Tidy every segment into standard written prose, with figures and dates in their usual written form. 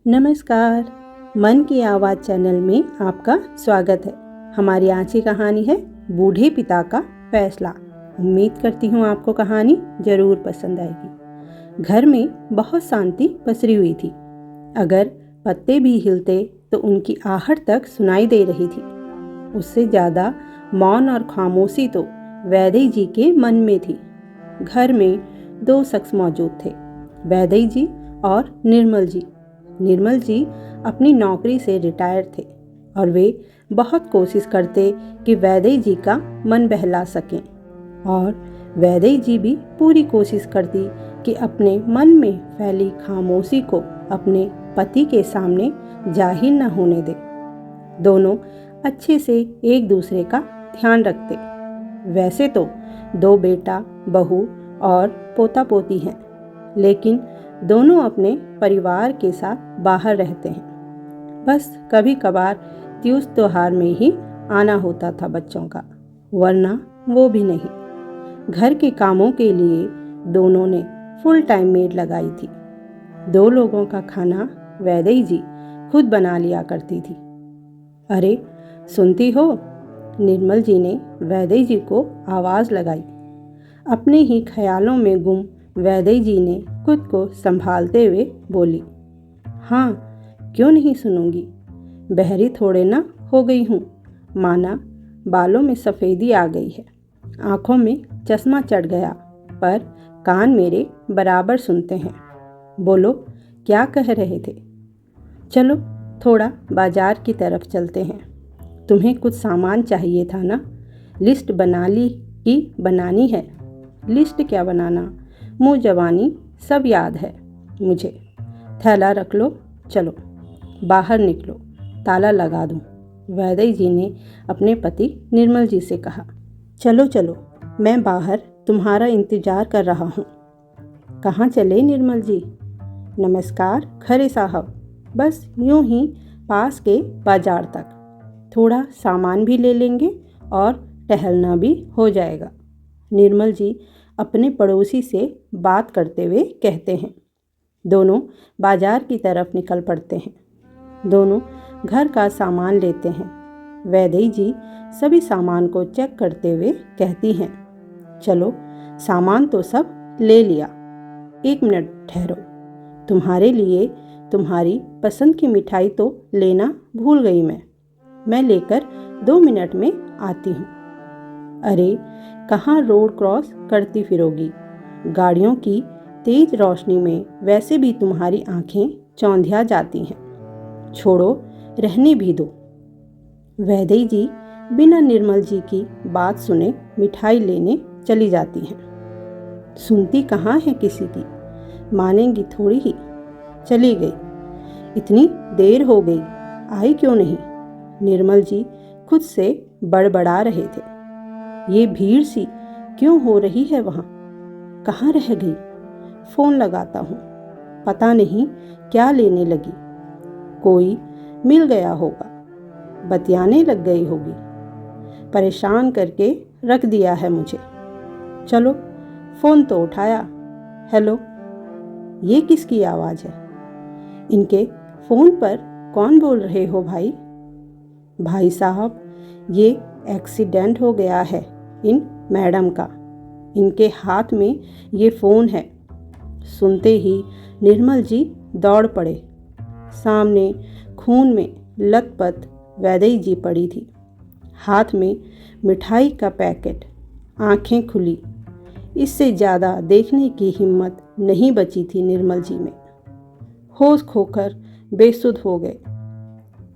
नमस्कार। मन की आवाज़ चैनल में आपका स्वागत है। हमारी आज की कहानी है बूढ़े पिता का फैसला। उम्मीद करती हूँ आपको कहानी ज़रूर पसंद आएगी। घर में बहुत शांति पसरी हुई थी। अगर पत्ते भी हिलते तो उनकी आहट तक सुनाई दे रही थी। उससे ज़्यादा मौन और खामोशी तो वैदई जी के मन में थी। घर में दो शख्स मौजूद थे, वैदई जी और निर्मल जी। निर्मल जी अपनी नौकरी से रिटायर थे और वे बहुत कोशिश करते कि वैदई जी का मन बहला सकें, और वैदई जी भी पूरी कोशिश करती कि अपने मन में फैली खामोशी को अपने पति के सामने जाहिर न होने दे। दोनों अच्छे से एक दूसरे का ध्यान रखते। वैसे तो दो बेटा बहू और पोता पोती हैं, लेकिन दोनों अपने परिवार के साथ बाहर रहते हैं। बस कभी कभार त्योस त्योहार में ही आना होता था बच्चों का, वरना वो भी नहीं। घर के कामों के लिए दोनों ने फुल टाइम मेड लगाई थी। दो लोगों का खाना वैदई जी खुद बना लिया करती थी। अरे सुनती हो? निर्मल जी ने वैदई जी को आवाज़ लगाई। अपने ही ख्यालों में गुम वैदई जी ने खुद को संभालते हुए बोली, हाँ क्यों नहीं सुनूंगी। बहरी थोड़े ना हो गई हूँ, माना बालों में सफ़ेदी आ गई है, आँखों में चश्मा चढ़ गया, पर कान मेरे बराबर सुनते हैं। बोलो क्या कह रहे थे? चलो थोड़ा बाजार की तरफ चलते हैं। तुम्हें कुछ सामान चाहिए था ना? लिस्ट बना ली कि बनानी है? लिस्ट क्या बनाना, मुँह जवानी सब याद है मुझे। थैला रख लो, चलो बाहर निकलो, ताला लगा दूँ। वैदई जी ने अपने पति निर्मल जी से कहा। चलो चलो, मैं बाहर तुम्हारा इंतज़ार कर रहा हूँ। कहाँ चले निर्मल जी? नमस्कार खरे साहब, बस यूँ ही पास के बाजार तक। थोड़ा सामान भी ले लेंगे और टहलना भी हो जाएगा। निर्मल जी अपने पड़ोसी से बात करते हुए कहते हैं। दोनों बाजार की तरफ निकल पड़ते हैं। दोनों घर का सामान लेते हैं। वैदई जी सभी सामान को चेक करते हुए कहती हैं, चलो सामान तो सब ले लिया, 1 मिनट ठहरो। तुम्हारे लिए तुम्हारी पसंद की मिठाई तो लेना भूल गई मैं लेकर 2 मिनट में आती हूँ। अरे कहाँ रोड क्रॉस करती फिरोगी? गाड़ियों की तेज रोशनी में वैसे भी तुम्हारी आंखें चौंधिया जाती हैं। छोड़ो, रहने भी दो। वैदई जी बिना निर्मल जी की बात सुने मिठाई लेने चली जाती हैं। सुनती कहाँ है किसी की, मानेंगी थोड़ी ही। चली गई। इतनी देर हो गई, आई क्यों नहीं? निर्मल जी खुद से बड़बड़ा रहे थे। ये भीड़ सी क्यों हो रही है वहाँ? कहाँ रह गई? फ़ोन लगाता हूँ, पता नहीं क्या लेने लगी। कोई मिल गया होगा, बतियाने लग गई होगी। परेशान करके रख दिया है मुझे। चलो फ़ोन तो उठाया। हेलो, ये किसकी आवाज़ है? इनके फ़ोन पर कौन बोल रहे हो भाई? भाई साहब, ये एक्सीडेंट हो गया है इन मैडम का। इनके हाथ में ये फ़ोन है। सुनते ही निर्मल जी दौड़ पड़े। सामने खून में लथपथ वैदई जी पड़ी थी, हाथ में मिठाई का पैकेट, आंखें खुली। इससे ज़्यादा देखने की हिम्मत नहीं बची थी निर्मल जी में। होश खोकर बेसुध हो गए।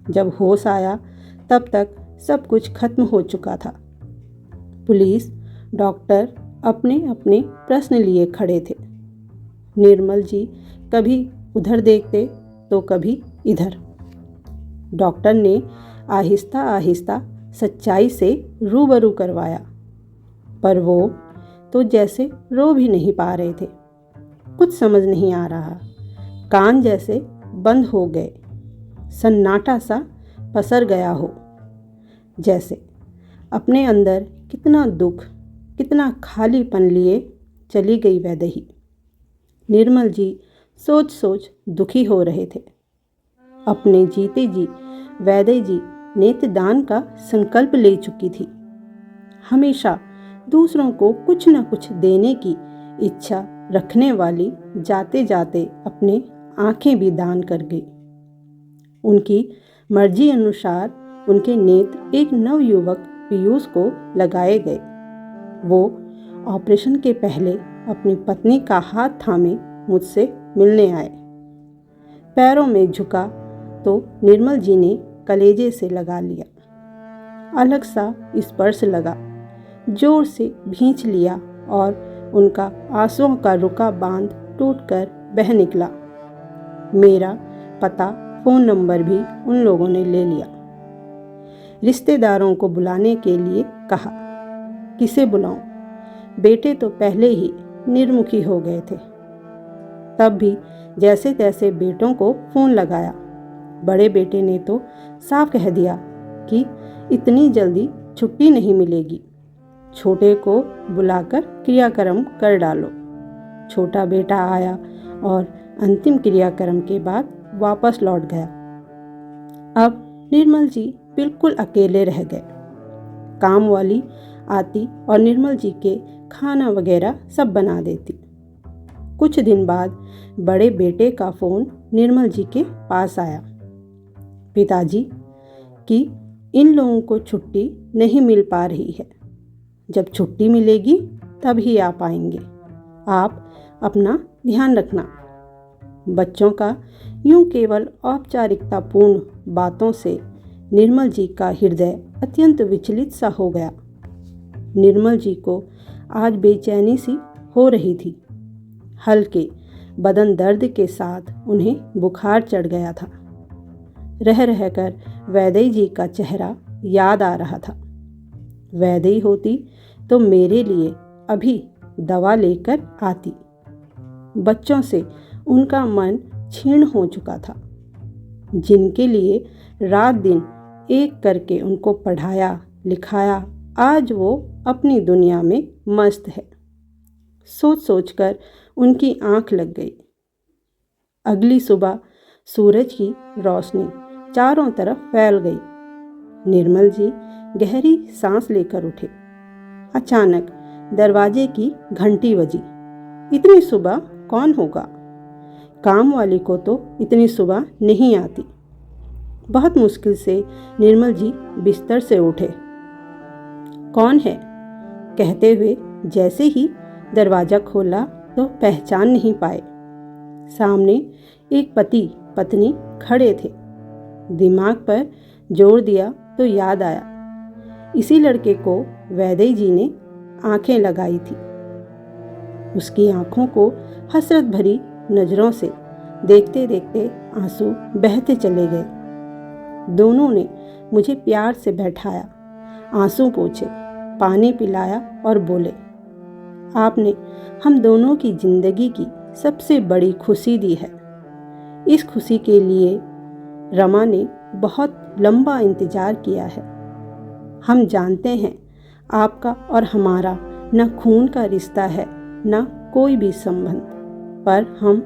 जब होश आया तब तक सब कुछ खत्म हो चुका था। पुलिस, डॉक्टर अपने अपने प्रश्न लिए खड़े थे। निर्मल जी कभी उधर देखते तो कभी इधर। डॉक्टर ने आहिस्ता आहिस्ता सच्चाई से रूबरू करवाया, पर वो तो जैसे रो भी नहीं पा रहे थे। कुछ समझ नहीं आ रहा। कान जैसे बंद हो गए, सन्नाटा सा पसर गया हो। जैसे अपने अंदर कितना दुख, कितना खालीपन लिए चली गई वैदेही। निर्मल जी सोच सोच दुखी हो रहे थे। अपने जीते जी वैद्य जी नेत्रदान का संकल्प ले चुकी थी। हमेशा दूसरों को कुछ न कुछ देने की इच्छा रखने वाली जाते जाते अपने आंखें भी दान कर गई। उनकी मर्जी अनुसार उनके नेत्र एक नवयुवक पीयूष को लगाए गए। वो ऑपरेशन के पहले अपनी पत्नी का हाथ थामे मुझसे मिलने आए। पैरों में झुका तो निर्मल जी ने कलेजे से लगा लिया। अलग सा स्पर्श लगा, जोर से भींच लिया और उनका आंसुओं का रुका बांध टूटकर बह निकला। मेरा पता, फ़ोन नंबर भी उन लोगों ने ले लिया। रिश्तेदारों को बुलाने के लिए कहा। किसे बुलाऊं? बेटे तो पहले ही निर्मुखी हो गए थे। तब भी जैसे तैसे बेटों को फ़ोन लगाया। बड़े बेटे ने तो साफ कह दिया कि इतनी जल्दी छुट्टी नहीं मिलेगी, छोटे को बुलाकर क्रियाक्रम कर डालो। छोटा बेटा आया और अंतिम क्रियाक्रम के बाद वापस लौट गया। अब निर्मल जी बिल्कुल अकेले रह गए। काम वाली आती और निर्मल जी के खाना वगैरह सब बना देती। कुछ दिन बाद बड़े बेटे का फ़ोन निर्मल जी के पास आया। पिताजी कि इन लोगों को छुट्टी नहीं मिल पा रही है। जब छुट्टी मिलेगी तब ही आ पाएंगे। आप अपना ध्यान रखना। बच्चों का यूं केवल औपचारिकतापूर्ण बातों से निर्मल जी का हृदय अत्यंत विचलित सा हो गया। निर्मल जी को आज बेचैनी सी हो रही थी। हल्के बदन दर्द के साथ उन्हें बुखार चढ़ गया था। रह रहकर वैदेही जी का चेहरा याद आ रहा था। वैदेही होती तो मेरे लिए अभी दवा लेकर आती। बच्चों से उनका मन क्षीण हो चुका था, जिनके लिए रात दिन एक करके उनको पढ़ाया लिखाया, आज वो अपनी दुनिया में मस्त है। सोच सोचकर उनकी आंख लग गई। अगली सुबह सूरज की रोशनी चारों तरफ फैल गई। निर्मल जी गहरी सांस लेकर उठे। अचानक दरवाजे की घंटी बजी। इतनी सुबह कौन होगा? काम वाली को तो इतनी सुबह नहीं आती। बहुत मुश्किल से निर्मल जी बिस्तर से उठे। कौन है? कहते हुए जैसे ही दरवाज़ा खोला तो पहचान नहीं पाए। सामने एक पति पत्नी खड़े थे। दिमाग पर जोर दिया तो याद आया, इसी लड़के को वैदेही जी ने आंखें लगाई थी। उसकी आंखों को हसरत भरी नज़रों से देखते देखते आंसू बहते चले गए। दोनों ने मुझे प्यार से बैठाया, आंसू पोंछे, पानी पिलाया और बोले, आपने हम दोनों की ज़िंदगी की सबसे बड़ी खुशी दी है। इस खुशी के लिए रमा ने बहुत लंबा इंतज़ार किया है। हम जानते हैं आपका और हमारा न खून का रिश्ता है न कोई भी संबंध, पर हम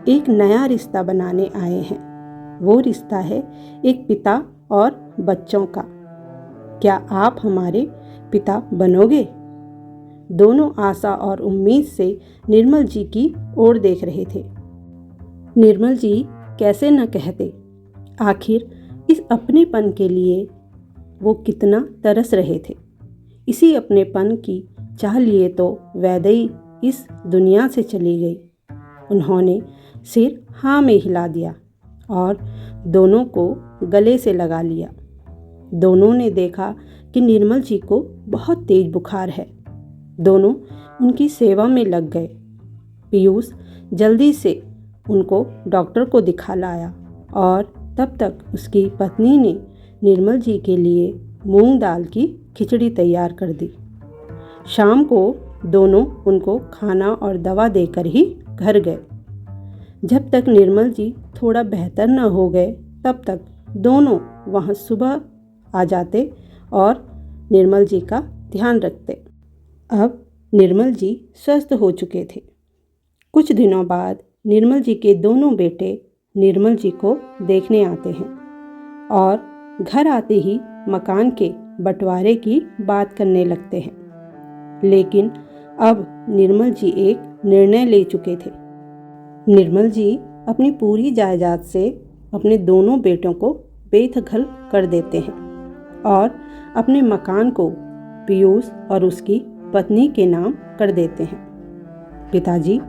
एक नया रिश्ता बनाने आए हैं। वो रिश्ता है एक पिता और बच्चों का। क्या आप हमारे पिता बनोगे? दोनों आशा और उम्मीद से निर्मल जी की ओर देख रहे थे। निर्मल जी कैसे न कहते, आखिर इस अपनेपन के लिए वो कितना तरस रहे थे। इसी अपनेपन की चाह लिए तो वैदेही इस दुनिया से चली गई। उन्होंने सिर हाँ में हिला दिया और दोनों को गले से लगा लिया। दोनों ने देखा कि निर्मल जी को बहुत तेज बुखार है। दोनों उनकी सेवा में लग गए। पीयूष जल्दी से उनको डॉक्टर को दिखा लाया और तब तक उसकी पत्नी ने निर्मल जी के लिए मूंग दाल की खिचड़ी तैयार कर दी। शाम को दोनों उनको खाना और दवा देकर ही घर गए। जब तक निर्मल जी थोड़ा बेहतर न हो गए तब तक दोनों वहाँ सुबह आ जाते और निर्मल जी का ध्यान रखते। अब निर्मल जी स्वस्थ हो चुके थे। कुछ दिनों बाद निर्मल जी के दोनों बेटे निर्मल जी को देखने आते हैं और घर आते ही मकान के बंटवारे की बात करने लगते हैं। लेकिन अब निर्मल जी एक निर्णय ले चुके थे। निर्मल जी अपनी पूरी जायदाद से अपने दोनों बेटों को बेदखल कर देते हैं और अपने मकान को पीयूष और उसकी पत्नी के नाम कर देते हैं। पिताजी,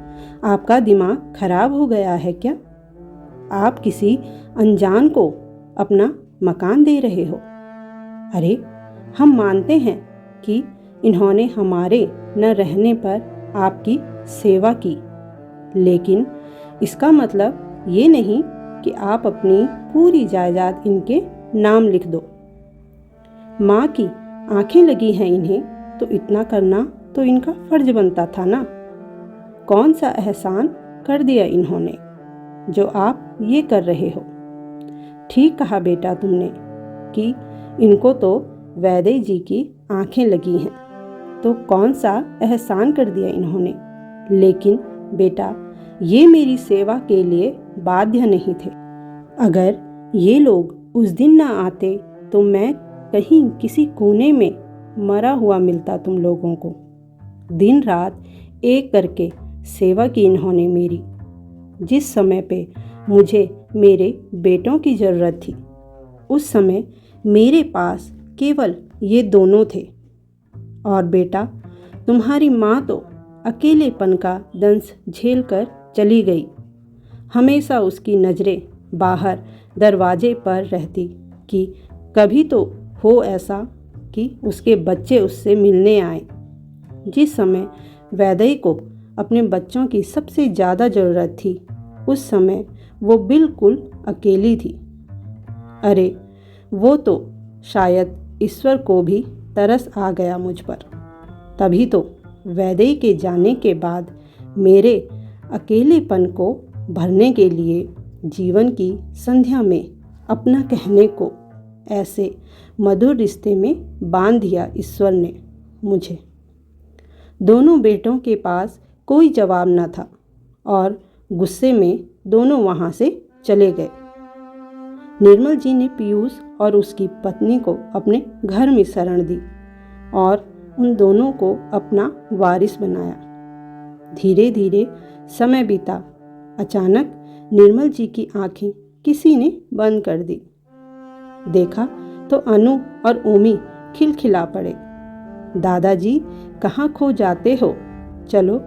आपका दिमाग खराब हो गया है क्या? आप किसी अनजान को अपना मकान दे रहे हो। अरे, हम मानते हैं कि इन्होंने हमारे न रहने पर आपकी सेवा की, लेकिन इसका मतलब ये नहीं कि आप अपनी पूरी जायदाद इनके नाम लिख दो। माँ की आंखें लगी हैं इन्हें, तो इतना करना तो इनका फर्ज बनता था ना। कौन सा एहसान कर दिया इन्होंने जो आप ये कर रहे हो। ठीक कहा बेटा तुमने कि इनको तो वैद्य जी की आंखें लगी हैं, तो कौन सा एहसान कर दिया इन्होंने। लेकिन बेटा, ये मेरी सेवा के लिए बाध्य नहीं थे। अगर ये लोग उस दिन ना आते तो मैं कहीं किसी कोने में मरा हुआ मिलता तुम लोगों को। दिन रात एक करके सेवा की इन्होंने मेरी। जिस समय पे मुझे मेरे बेटों की ज़रूरत थी, उस समय मेरे पास केवल ये दोनों थे। और बेटा, तुम्हारी माँ तो अकेलेपन का दंश झेल कर चली गई। हमेशा उसकी नज़रें बाहर दरवाजे पर रहती कि कभी तो हो ऐसा कि उसके बच्चे उससे मिलने आए। जिस समय वैदेही को अपने बच्चों की सबसे ज़्यादा ज़रूरत थी, उस समय वो बिल्कुल अकेली थी। अरे, वो तो शायद ईश्वर को भी तरस आ गया मुझ पर। तभी तो वैदेही के जाने के बाद मेरे अकेलेपन को भरने के लिए जीवन की संध्या में अपना कहने को ऐसे मधुर रिश्ते में बांध दिया ईश्वर ने मुझे। दोनों बेटों के पास कोई जवाब न था और गुस्से में दोनों वहाँ से चले गए। निर्मल जी ने पीयूष और उसकी पत्नी को अपने घर में शरण दी और उन दोनों को अपना वारिस बनाया। धीरे धीरे समय बीता। अचानक निर्मल जी की आंखें किसी ने बंद कर दी। देखा तो अनु और ओमी खिलखिला पड़े। दादाजी, कहाँ खो जाते हो? चलो,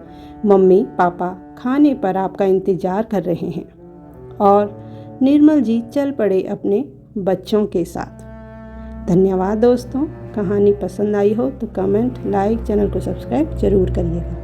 मम्मी पापा खाने पर आपका इंतज़ार कर रहे हैं। और निर्मल जी चल पड़े अपने बच्चों के साथ। धन्यवाद दोस्तों। कहानी पसंद आई हो तो कमेंट, लाइक, चैनल को सब्सक्राइब जरूर करिएगा।